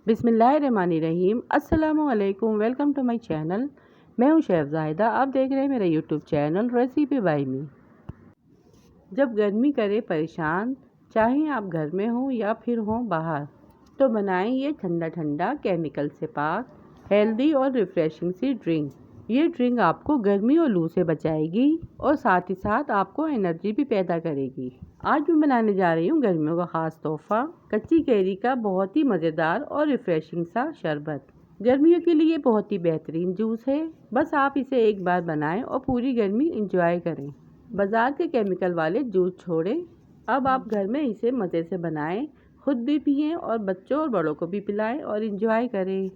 बिस्मिल्लाहिर्रहमानिर्रहीम। अस्सलामुअलैकुम। Welcome to my channel. मैं हूं शेफ ज़ाहिदा। आप देख रहे हैं मेरा YouTube channel recipe by me. जब गर्मी करे परेशान, चाहे आप घर में हों या फिर हों बाहर, तो बनाएं ये ठंडा ठंडा केमिकल से पाक हेल्दी और रिफ़्रेशिंग सी ड्रिंक। ये ड्रिंक आपको गर्मी और लू से बचाएगी और साथ ही साथ आपको एनर्जी भी पैदा करेगी। आज मैं बनाने जा रही हूँ गर्मियों का ख़ास तोहफ़ा, कच्ची कैरी का बहुत ही मज़ेदार और रिफ़्रेशिंग सा शरबत। गर्मियों के लिए बहुत ही बेहतरीन जूस है। बस आप इसे एक बार बनाएं और पूरी गर्मी इंजॉय करें। बाज़ार के केमिकल वाले जूस छोड़ें, अब आप घर में इसे मज़े से बनाएं, खुद भी पिएं और बच्चों और बड़ों को भी पिलाएं और इंजॉय करें।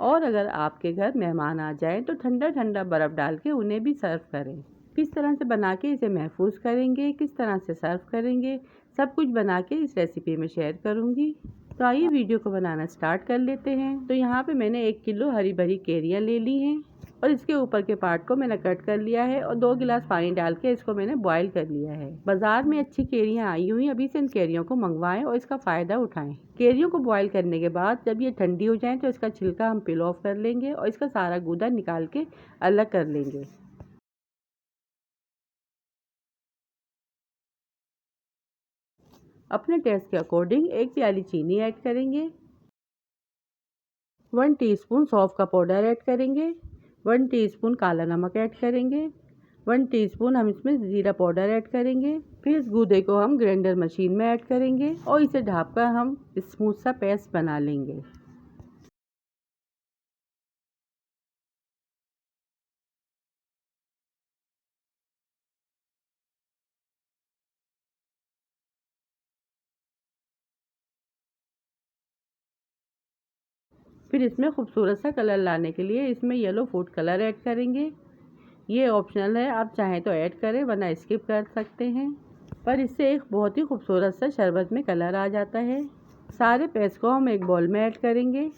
और अगर आपके घर मेहमान आ जाएं तो ठंडा ठंडा बर्फ़ डाल के उन्हें भी सर्व करें। किस तरह से बना के इसे महफूज करेंगे, किस तरह से सर्व करेंगे, सब कुछ बना के इस रेसिपी में शेयर करूंगी। तो आइए वीडियो को बनाना स्टार्ट कर लेते हैं। तो यहाँ पे मैंने 1 किलो हरी भरी केरियाँ ले ली हैं और इसके ऊपर के पार्ट को मैंने कट कर लिया है और 2 गिलास पानी डाल के इसको मैंने बॉईल कर लिया है। बाजार में अच्छी केरियाँ आई हुई, अभी से इन केरियों को मंगवाएं और इसका फ़ायदा उठाएं। केरियों को बॉईल करने के बाद जब ये ठंडी हो जाए तो इसका छिलका हम पील ऑफ कर लेंगे और इसका सारा गूदा निकाल के अलग कर लेंगे। अपने टेस्ट के अकॉर्डिंग 1 प्याली चीनी ऐड करेंगे, 1 टीस्पून सौंफ का पाउडर ऐड करेंगे, 1 टीस्पून काला नमक ऐड करेंगे, 1 टीस्पून हम इसमें ज़ीरा पाउडर ऐड करेंगे। फिर इस गूदे को हम ग्राइंडर मशीन में ऐड करेंगे और इसे ढाँपकर हम स्मूथ सा पेस्ट बना लेंगे। फिर इसमें खूबसूरत सा कलर लाने के लिए इसमें येलो फूड कलर ऐड करेंगे। ये ऑप्शनल है, आप चाहें तो ऐड करें वरना स्किप कर सकते हैं, पर इससे एक बहुत ही खूबसूरत सा शरबत में कलर आ जाता है। सारे पेस्ट को हम एक बाउल में ऐड करेंगे।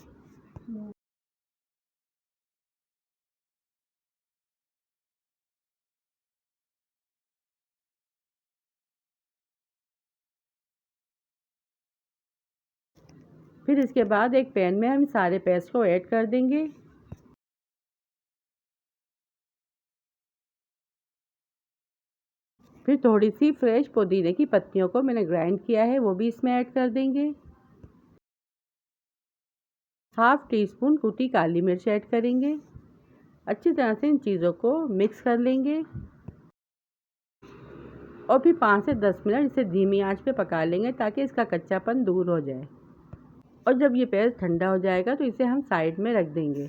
फिर इसके बाद एक पैन में हम सारे पेस्ट को ऐड कर देंगे। फिर थोड़ी सी फ्रेश पुदीने की पत्तियों को मैंने ग्राइंड किया है, वो भी इसमें ऐड कर देंगे। हाफ टी स्पून कुटी काली मिर्च ऐड करेंगे। अच्छी तरह से इन चीज़ों को मिक्स कर लेंगे और फिर 5 से 10 मिनट इसे धीमी आंच पे पका लेंगे ताकि इसका कच्चापन दूर हो जाए। और जब ये पेस्ट ठंडा हो जाएगा तो इसे हम साइड में रख देंगे।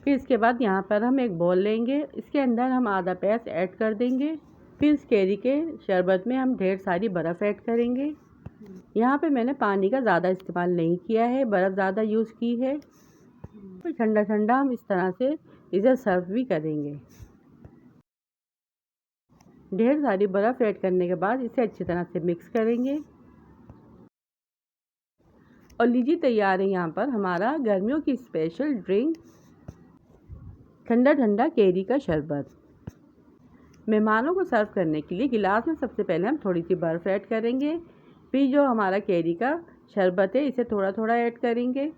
फिर इसके बाद यहाँ पर हम एक बॉल लेंगे, इसके अंदर हम आधा पेस्ट ऐड कर देंगे। फिर इस कैरी के शरबत में हम ढेर सारी बर्फ़ ऐड करेंगे। यहाँ पे मैंने पानी का ज़्यादा इस्तेमाल नहीं किया है, बर्फ़ ज़्यादा यूज़ की है। फिर ठंडा ठंडा हम इस तरह से इसे सर्व भी करेंगे। ढेर सारी बर्फ़ ऐड करने के बाद इसे अच्छी तरह से मिक्स करेंगे और लीजिए तैयार है यहाँ पर हमारा गर्मियों की स्पेशल ड्रिंक, ठंडा ठंडा केरी का शरबत। मेहमानों को सर्व करने के लिए गिलास में सबसे पहले हम थोड़ी सी बर्फ़ ऐड करेंगे। फिर जो हमारा केरी का शरबत है इसे थोड़ा थोड़ा ऐड करेंगे,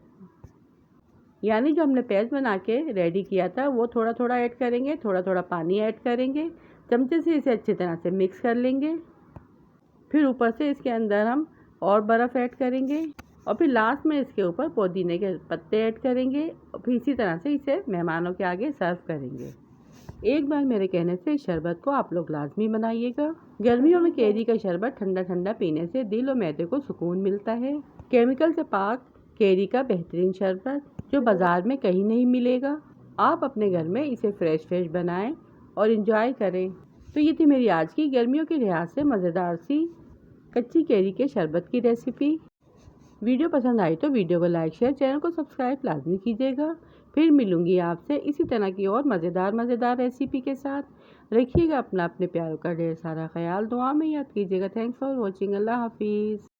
यानी जो हमने पेस्ट बना के रेडी किया था वो थोड़ा थोड़ा ऐड करेंगे, थोड़ा थोड़ा पानी ऐड करेंगे। चमचे से इसे अच्छी तरह से मिक्स कर लेंगे। फिर ऊपर से इसके अंदर हम और बर्फ़ ऐड करेंगे और फिर लास्ट में इसके ऊपर पुदीने के पत्ते ऐड करेंगे और फिर इसी तरह से इसे मेहमानों के आगे सर्व करेंगे। एक बार मेरे कहने से इस शरबत को आप लोग लाजमी बनाइएगा। गर्मियों में केरी का शरबत ठंडा ठंडा पीने से दिल और मैदे को सुकून मिलता है। केमिकल से पाक केरी का बेहतरीन शरबत जो बाज़ार में कहीं नहीं मिलेगा। आप अपने घर में इसे फ्रेश बनाएं और इंजॉय करें। तो ये थी मेरी आज की गर्मियों के लिहाज से मज़ेदार सी कच्ची केरी के शरबत की रेसिपी। वीडियो पसंद आई तो वीडियो को लाइक शेयर, चैनल को सब्सक्राइब लाजमी कीजिएगा। फिर मिलूंगी आपसे इसी तरह की और मज़ेदार रेसिपी के साथ। रखिएगा अपना अपने प्यारों का ढेर सारा ख्याल, दुआ में याद कीजिएगा। Thanks for watching. अल्लाह हाफिज़।